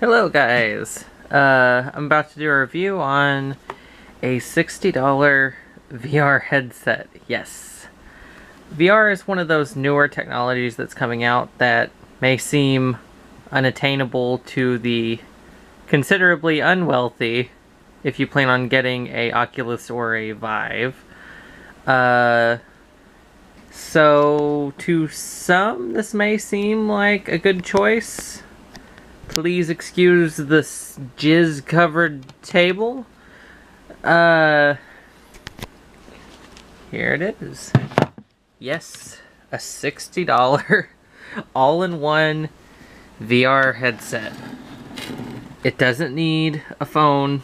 Hello guys, I'm about to do a review on a $60 VR headset. Yes, VR is one of those newer technologies that's coming out that may seem unattainable to the considerably unwealthy if you plan on getting a Oculus or a Vive. So to some this may seem like a good choice. Please excuse this jizz-covered table. Here it is. Yes, a $60 all-in-one VR headset. It doesn't need a phone.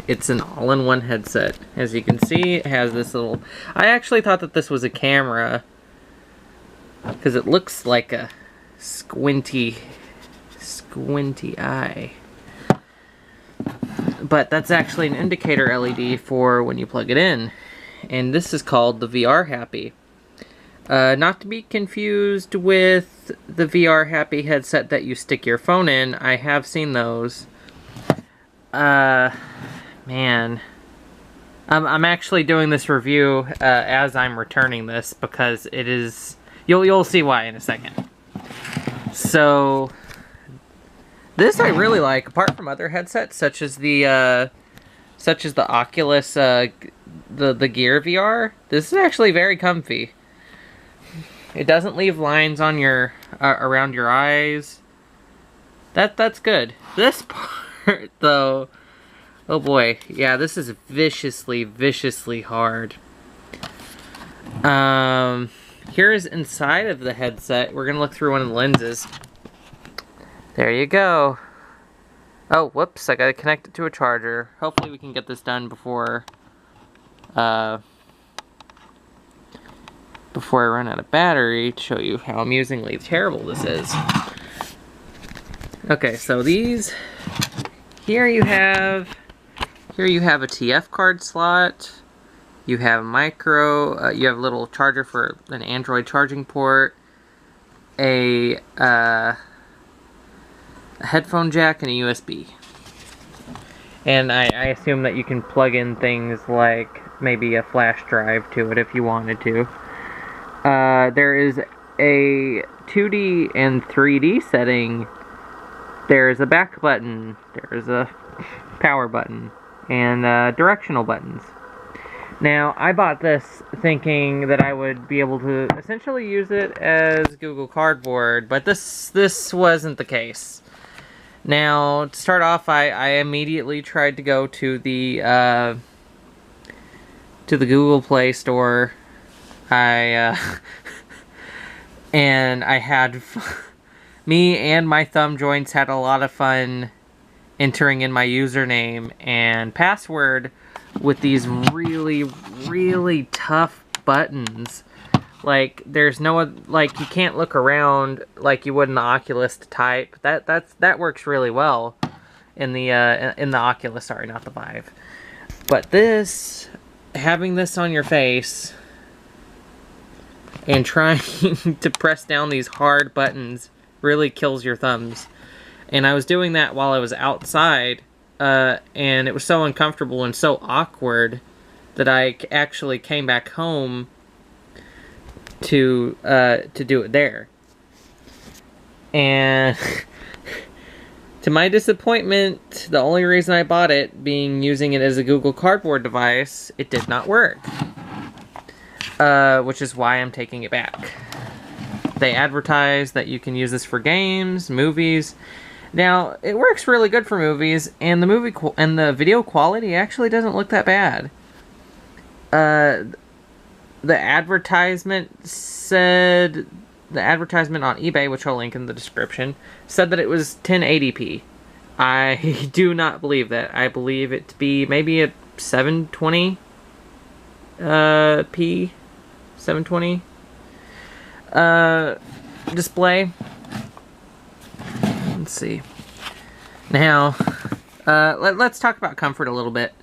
It's an all-in-one headset. As you can see, it has this little... I actually thought that this was a camera, because it looks like a squinty eye. But that's actually an indicator LED for when you plug it in. And this is called the VR Happy. Not to be confused with the VR Happy headset that you stick your phone in. I have seen those. Man. I'm actually doing this review as I'm returning this because it is... You'll see why in a second. So... This I really like, apart from other headsets such as the Oculus, the Gear VR. This is actually very comfy. It doesn't leave lines on your around your eyes. That's good. This part though, oh boy, yeah, this is viciously hard. Here's inside of the headset. We're gonna look through one of the lenses. There you go. Oh, whoops, I gotta connect it to a charger. Hopefully we can get this done before I run out of battery to show you how amusingly terrible this is. Okay, so these, here you have a TF card slot, you have micro, you have a little charger for an Android charging port, a headphone jack, and a USB. And I assume that you can plug in things like maybe a flash drive to it if you wanted to. There is a 2D and 3D setting. There's a back button, there's a power button, and directional buttons. Now, I bought this thinking that I would be able to essentially use it as Google Cardboard, but this wasn't the case. Now, to start off, I immediately tried to go to the Google Play Store. And I had me and my thumb joints had a lot of fun entering in my username and password with these really tough buttons. Like, there's no, like, you can't look around like you would in the Oculus to type. That works really well in the Oculus, sorry, not the Vive. But this, having this on your face and trying to press down these hard buttons really kills your thumbs. And I was doing that while I was outside, and it was so uncomfortable and so awkward that I actually came back home to do it there. And to my disappointment, the only reason I bought it, using it as a Google Cardboard device, it did not work. Which is why I'm taking it back. They advertise that you can use this for games, movies. Now, it works really good for movies, and the video quality actually doesn't look that bad. The advertisement on eBay, which I'll link in the description, said that it was 1080p. I do not believe that. I believe it to be maybe a 720p, 720 display. Let's see. Now, let's talk about comfort a little bit.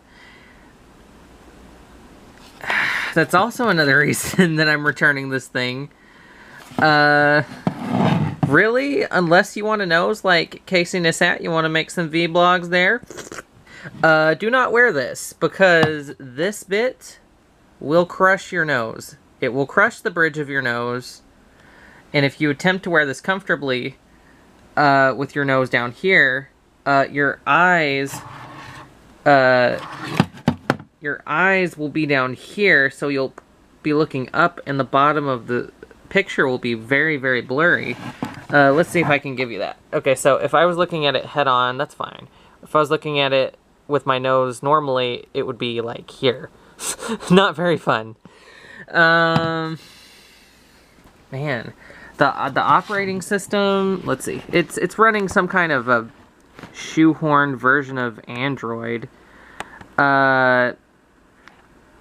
That's also another reason that I'm returning this thing. Really? Unless you want a nose like Casey Neistat, you want to make some vlogs there? Do not wear this, because this bit will crush your nose. It will crush the bridge of your nose, and if you attempt to wear this comfortably, with your nose down here, your eyes will be down here, so you'll be looking up, and the bottom of the picture will be very, very blurry. Let's see if I can give you that. Okay, so if I was looking at it head on, that's fine. If I was looking at it with my nose normally, it would be like here. Not very fun. Man, the operating system, let's see. It's running some kind of a shoehorned version of Android. Yeah,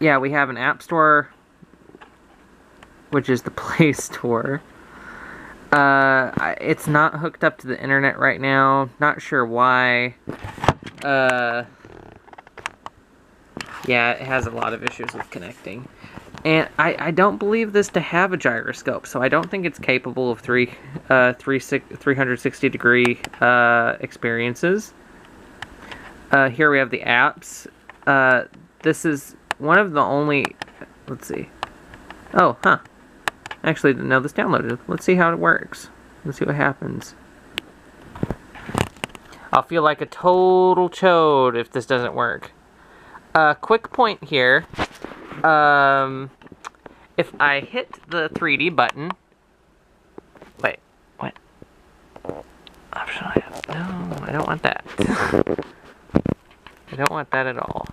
we have an app store, which is the Play Store. It's not hooked up to the internet right now. Not sure why. Yeah, it has a lot of issues with connecting. And I don't believe this to have a gyroscope, so I don't think it's capable of 360 degree experiences. Here we have the apps. This is one of the only... Let's see. Oh, huh. Actually, didn't know this downloaded. Let's see how it works. Let's see what happens. I'll feel like a total chode if this doesn't work. Quick point here. If I hit the 3D button... Wait, what? Option I have. No, I don't want that. I don't want that at all.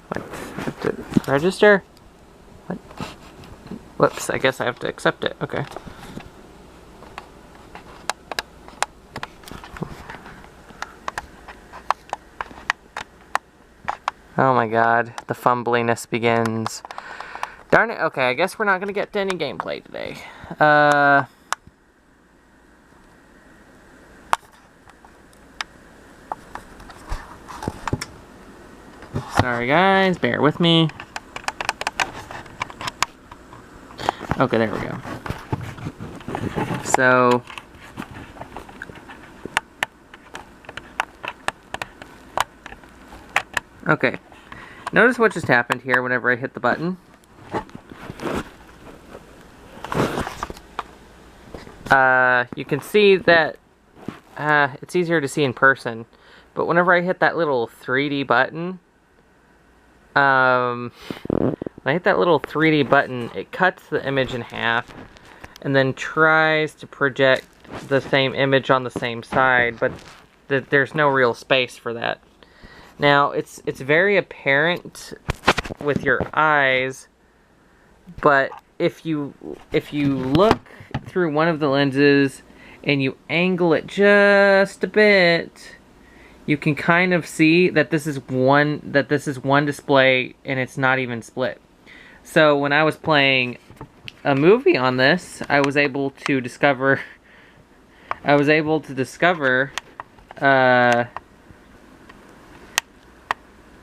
What? I have to register? What? Whoops, I guess I have to accept it. Okay. Oh my god, the fumbliness begins. Darn it, okay, I guess we're not gonna get to any gameplay today. Sorry guys, bear with me. Okay, there we go. So... Okay. Notice what just happened here whenever I hit the button. You can see that it's easier to see in person, but whenever I hit that little 3D button, when I hit that little 3D button, it cuts the image in half and then tries to project the same image on the same side, but there's no real space for that. Now, it's very apparent with your eyes, but if you look through one of the lenses and you angle it just a bit, you can kind of see that this is one display and it's not even split. So when I was playing a movie on this, I was able to discover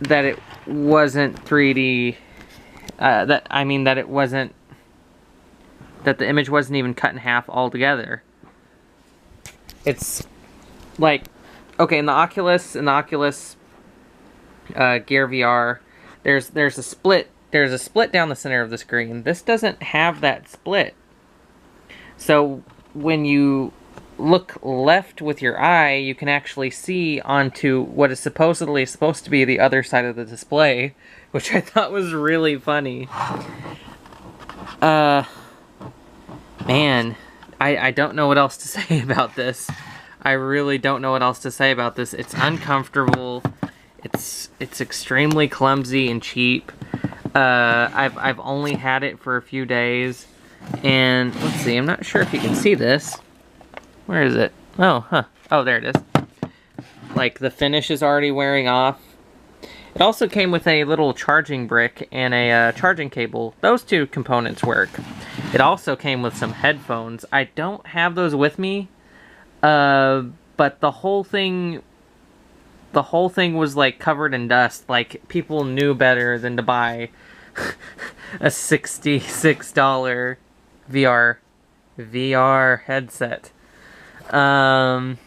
that it wasn't 3D, that the image wasn't even cut in half altogether. It's like, okay, in the Oculus Gear VR, there's a split down the center of the screen. This doesn't have that split. So when you look left with your eye, you can actually see onto what is supposedly supposed to be the other side of the display, which I thought was really funny. Man, I don't know what else to say about this. I really don't know what else to say about this. It's uncomfortable. It's extremely clumsy and cheap. I've only had it for a few days, and let's see. I'm not sure if you can see this. Where is it? Oh, huh. Oh, there it is. Like, the finish is already wearing off. It also came with a little charging brick and a charging cable. Those two components work. It also came with some headphones. I don't have those with me, but the whole thing was like covered in dust. Like, people knew better than to buy a $66 VR VR headset. And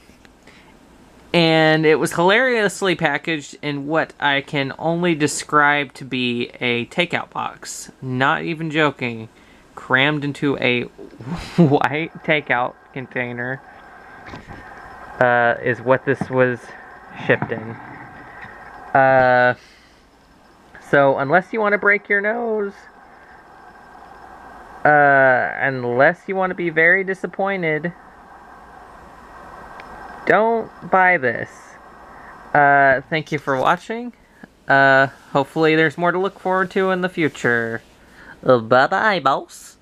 it was hilariously packaged in what I can only describe to be a takeout box. Not even joking. Crammed into a white takeout container is what this was shipped in. So unless you want to break your nose, unless you want to be very disappointed, don't buy this. Thank you for watching. Hopefully there's more to look forward to in the future. Bye-bye, boss.